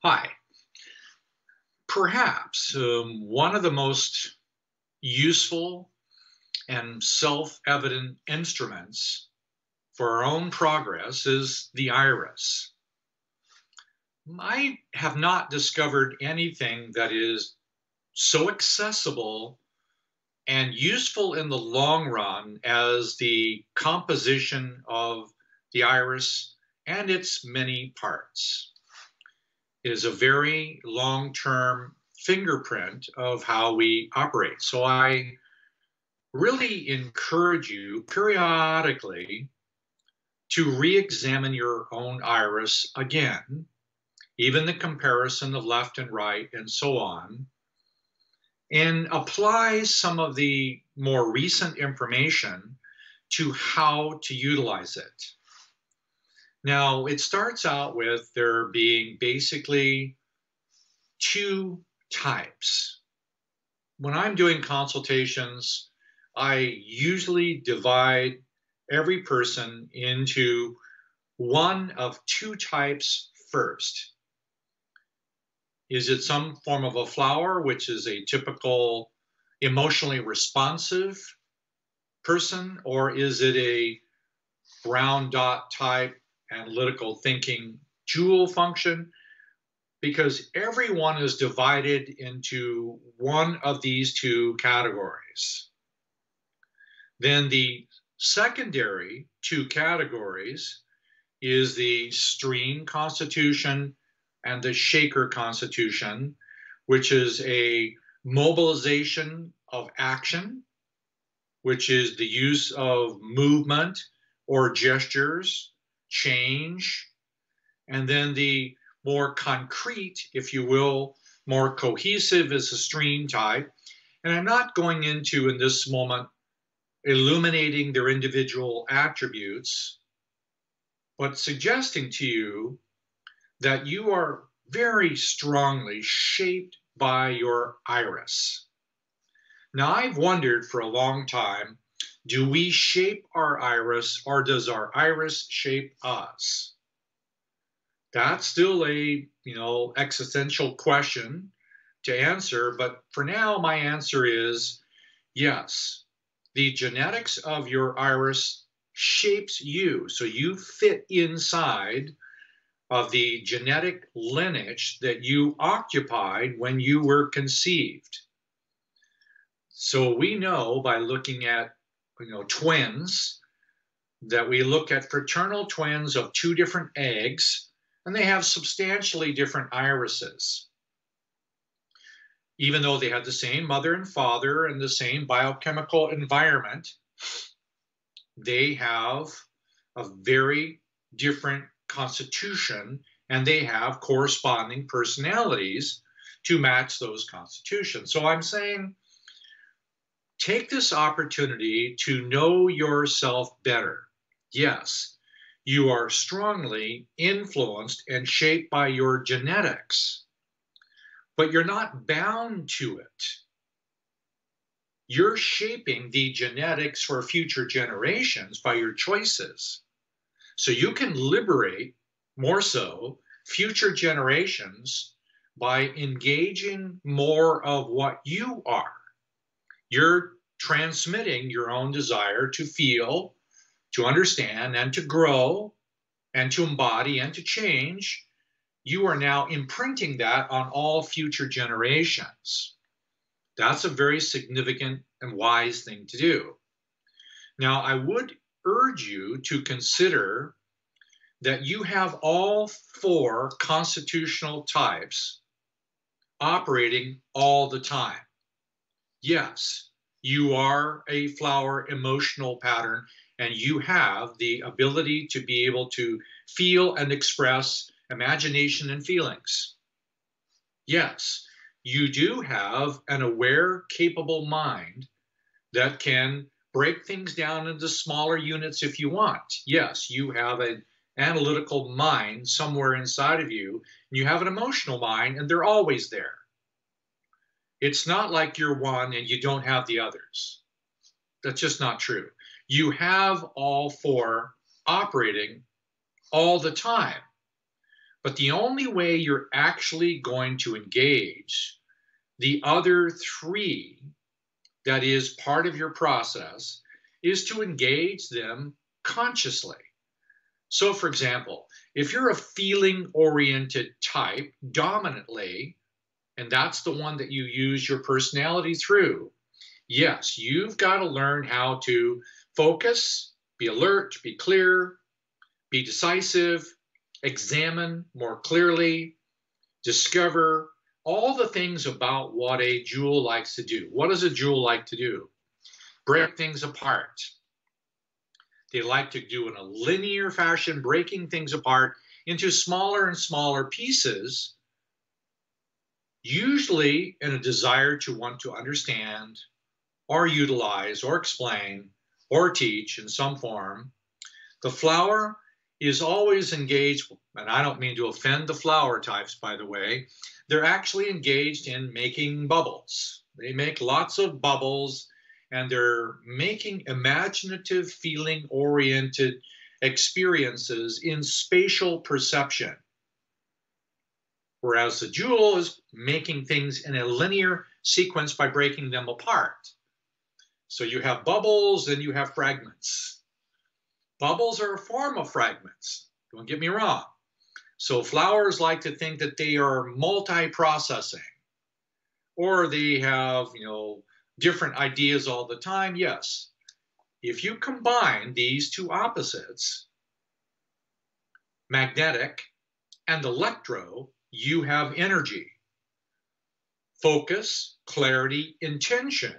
Hi. Perhaps one of the most useful and self-evident instruments for our own progress is the iris. I have not discovered anything that is so accessible and useful in the long run as the composition of the iris and its many parts. It is a very long-term fingerprint of how we operate. So I really encourage you periodically to re-examine your own iris again, even the comparison of left and right and so on, and apply some of the more recent information to how to utilize it. Now, it starts out with there being basically two types. When I'm doing consultations, I usually divide every person into one of two types first. Is it some form of a flower, which is a typical emotionally responsive person, or is it a brown dot type analytical thinking jewel function? Because everyone is divided into one of these two categories. Then the secondary two categories is the stream constitution and the shaker constitution, which is a mobilization of action, which is the use of movement or gestures, change, and then the more concrete, if you will, more cohesive is the stream type. And I'm not going into, in this moment, illuminating their individual attributes, but suggesting to you that you are very strongly shaped by your iris. Now, I've wondered for a long time, do we shape our iris or does our iris shape us? That's still a, existential question to answer, but for now, my answer is yes. The genetics of your iris shapes you, so you fit inside of the genetic lineage that you occupied when you were conceived. So we know by looking at, twins, that we look at fraternal twins of two different eggs, and they have substantially different irises. Even though they have the same mother and father and the same biochemical environment, they have a very different constitution, and they have corresponding personalities to match those constitutions. So I'm saying, take this opportunity to know yourself better. Yes, you are strongly influenced and shaped by your genetics, but you're not bound to it. You're shaping the genetics for future generations by your choices. So you can liberate, more so, future generations by engaging more of what you are. You're transmitting your own desire to feel, to understand, and to grow, and to embody, and to change. You are now imprinting that on all future generations. That's a very significant and wise thing to do. Now, I would urge you to consider that you have all four constitutional types operating all the time. Yes, you are a flower emotional pattern, and you have the ability to be able to feel and express imagination and feelings. Yes, you do have an aware, capable mind that can break things down into smaller units if you want. Yes, you have an analytical mind somewhere inside of you, and you have an emotional mind, and they're always there. It's not like you're one and you don't have the others. That's just not true. You have all four operating all the time. But the only way you're actually going to engage the other three, that is part of your process, is to engage them consciously. So, for example, if you're a feeling-oriented type dominantly, and that's the one that you use your personality through, yes, you've got to learn how to focus, be alert, be clear, be decisive, examine more clearly, discover all the things about what a jewel likes to do. What does a jewel like to do? Break things apart. They like to do in a linear fashion, breaking things apart into smaller and smaller pieces, usually in a desire to want to understand or utilize or explain or teach in some form. The flower is always engaged, and I don't mean to offend the flower types, by the way. They're actually engaged in making bubbles. They make lots of bubbles, and they're making imaginative, feeling-oriented experiences in spatial perception. Whereas the jewel is making things in a linear sequence by breaking them apart. So you have bubbles, then you have fragments. Bubbles are a form of fragments, don't get me wrong. So flowers like to think that they are multi-processing, or they have, different ideas all the time. Yes, if you combine these two opposites, magnetic and electro, you have energy. Focus, clarity, intention,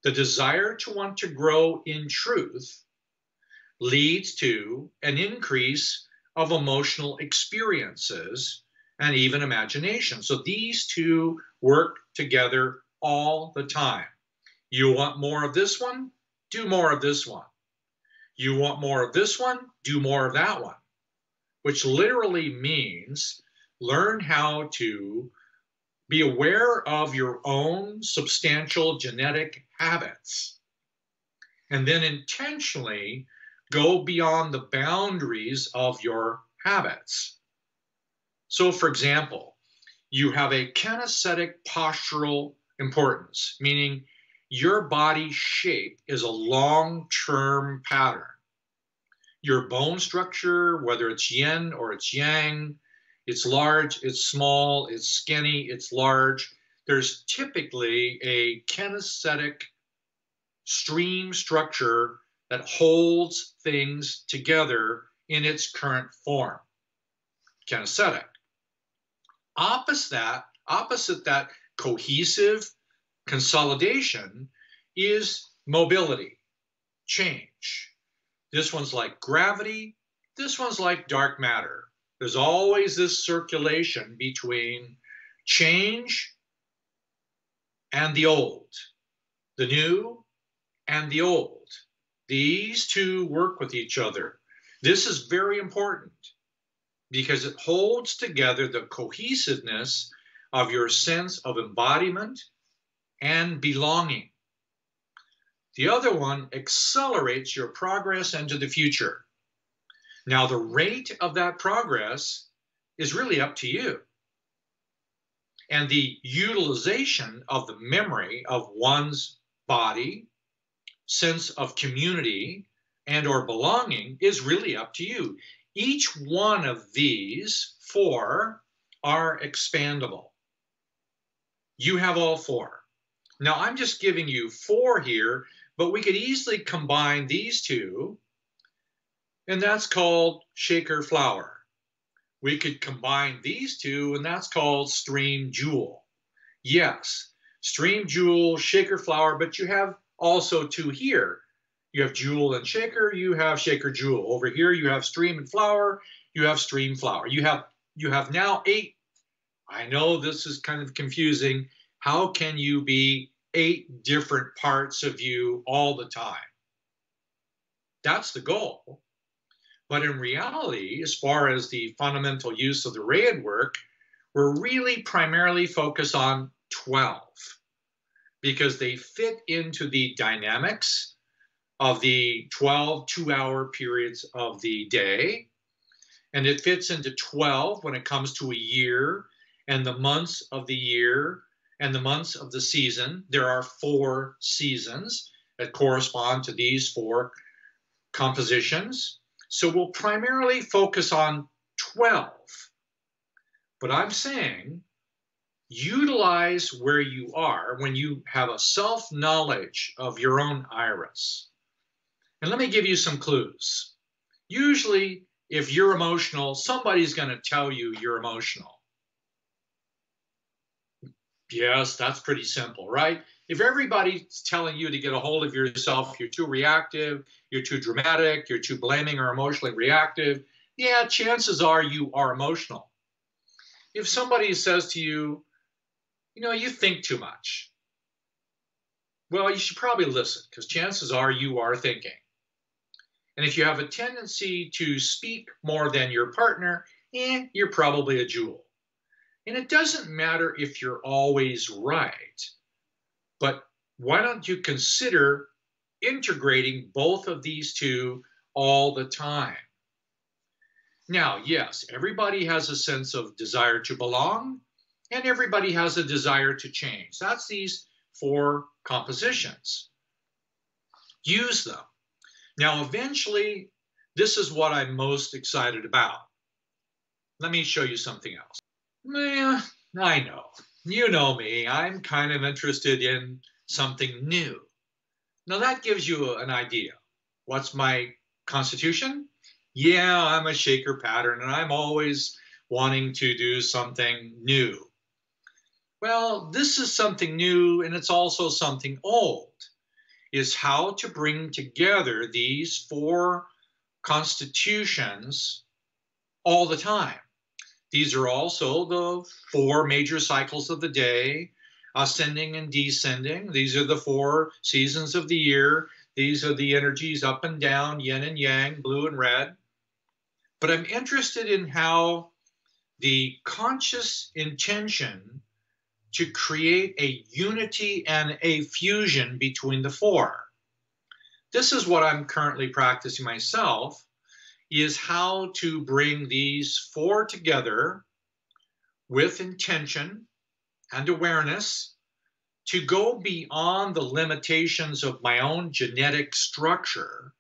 the desire to want to grow in truth, leads to an increase of emotional experiences and even imagination. So these two work together all the time. You want more of this one? Do more of this one. You want more of this one? Do more of that one. Which literally means learn how to be aware of your own substantial genetic habits, and then intentionally go beyond the boundaries of your habits. So, for example, you have a kinesthetic postural importance, meaning your body shape is a long-term pattern. Your bone structure, whether it's yin or it's yang, it's large, it's small, it's skinny, it's large. There's typically a kinesthetic stream structure that holds things together in its current form. Kinesthetic. Opposite that cohesive consolidation is mobility, change. This one's like gravity. This one's like dark matter. There's always this circulation between change and the old, the new and the old. These two work with each other. This is very important because it holds together the cohesiveness of your sense of embodiment and belonging. The other one accelerates your progress into the future. Now, the rate of that progress is really up to you. And the utilization of the memory of one's body, sense of community, and or belonging is really up to you. Each one of these four are expandable. You have all four. Now, I'm just giving you four here, but we could easily combine these two, and that's called shaker flower. We could combine these two, and that's called stream jewel. Yes, stream jewel, shaker flower, but you have also two here. You have jewel and shaker, you have shaker jewel. Over here, you have stream and flower, you have stream flower. You have now 8. I know this is kind of confusing. How can you be 8 different parts of you all the time? That's the goal. But in reality, as far as the fundamental use of the Rayid work, we're really primarily focused on 12 because they fit into the dynamics of the 12 2-hour periods of the day. and it fits into 12 when it comes to a year and the months of the year and the months of the season. There are 4 seasons that correspond to these 4 compositions. So we'll primarily focus on 12. But I'm saying utilize where you are when you have a self-knowledge of your own iris. And let me give you some clues. Usually, if you're emotional, somebody's going to tell you you're emotional. Yes, that's pretty simple, right? If everybody's telling you to get a hold of yourself, you're too reactive, you're too dramatic, you're too blaming or emotionally reactive, yeah, chances are you are emotional. If somebody says to you, you know, you think too much, well, you should probably listen, because chances are you are thinking. And if you have a tendency to speak more than your partner, you're probably a jewel. And it doesn't matter if you're always right, but why don't you consider integrating both of these two all the time? Now, yes, everybody has a sense of desire to belong, and everybody has a desire to change. That's these 4 compositions. Use them. Now, eventually, this is what I'm most excited about. Let me show you something else. I know. You know me. I'm kind of interested in something new. Now, that gives you an idea. What's my constitution? Yeah, I'm a shaker pattern, and I'm always wanting to do something new. Well, this is something new, and it's also something old, is how to bring together these 4 constitutions all the time. These are also the 4 major cycles of the day, ascending and descending. These are the 4 seasons of the year. These are the energies up and down, yin and yang, blue and red. But I'm interested in how the conscious intention to create a unity and a fusion between the 4. This is what I'm currently practicing myself, is how to bring these 4 together with intention and awareness to go beyond the limitations of my own genetic structure.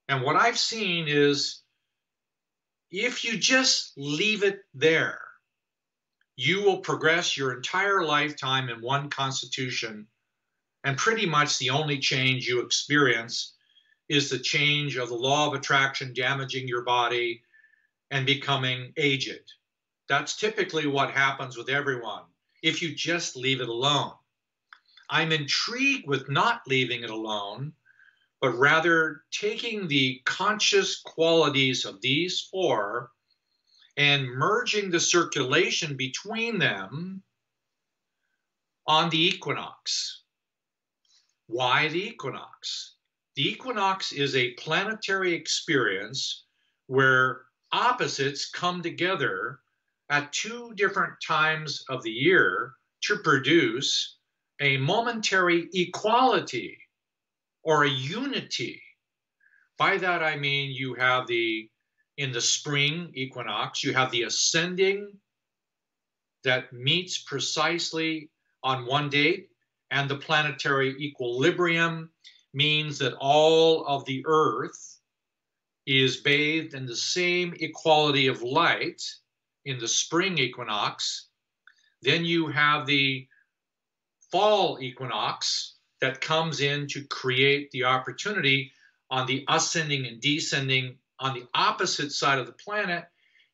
And what I've seen is if you just leave it there, you will progress your entire lifetime in one constitution, and pretty much the only change you experience is the change of the law of attraction damaging your body and becoming aged. That's typically what happens with everyone if you just leave it alone. I'm intrigued with not leaving it alone, but rather taking the conscious qualities of these 4 and merging the circulation between them on the equinox. Why the equinox? The equinox is a planetary experience where opposites come together at 2 different times of the year to produce a momentary equality or a unity. By that I mean you have in the spring equinox, you have the ascending that meets precisely on one date, and the planetary equilibrium means that all of the earth is bathed in the same equality of light in the spring equinox. Then you have the fall equinox that comes in to create the opportunity on the ascending and descending on the opposite side of the planet.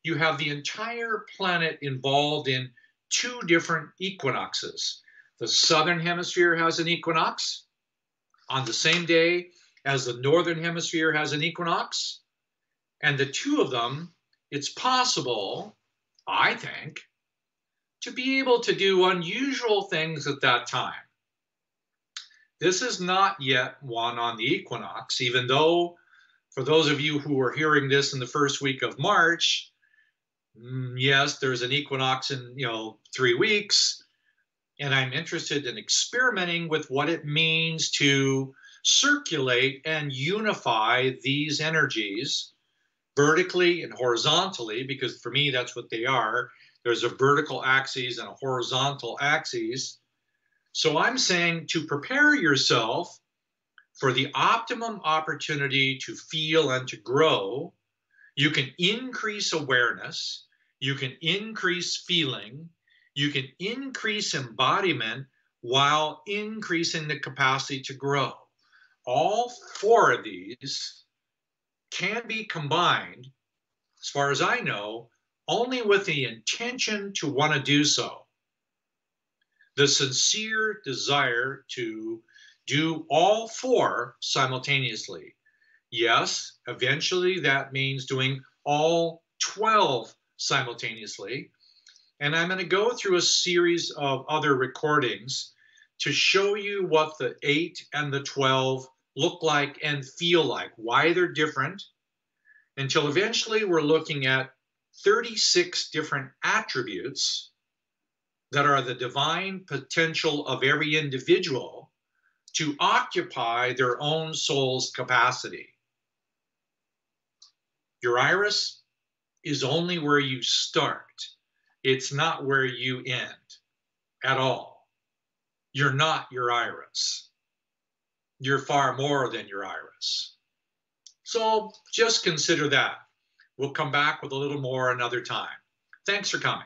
You have the entire planet involved in 2 different equinoxes. The southern hemisphere has an equinox on the same day as the northern hemisphere has an equinox. And the 2 of them, it's possible, I think, to be able to do unusual things at that time. This is not yet one on the equinox, even though for those of you who are hearing this in the first week of March, yes, there's an equinox in 3 weeks, and I'm interested in experimenting with what it means to circulate and unify these energies vertically and horizontally, because for me, that's what they are. There's a vertical axis and a horizontal axis. So I'm saying to prepare yourself for the optimum opportunity to feel and to grow, you can increase awareness, you can increase feeling, you can increase embodiment while increasing the capacity to grow. All four of these can be combined, as far as I know, only with the intention to want to do so. The sincere desire to do all four simultaneously. Yes, eventually that means doing all 12 simultaneously. And I'm going to go through a series of other recordings to show you what the 8 and the 12 look like and feel like, why they're different, until eventually we're looking at 36 different attributes that are the divine potential of every individual to occupy their own soul's capacity. Your iris is only where you start. It's not where you end at all. You're not your iris. You're far more than your iris. So just consider that. We'll come back with a little more another time. Thanks for coming.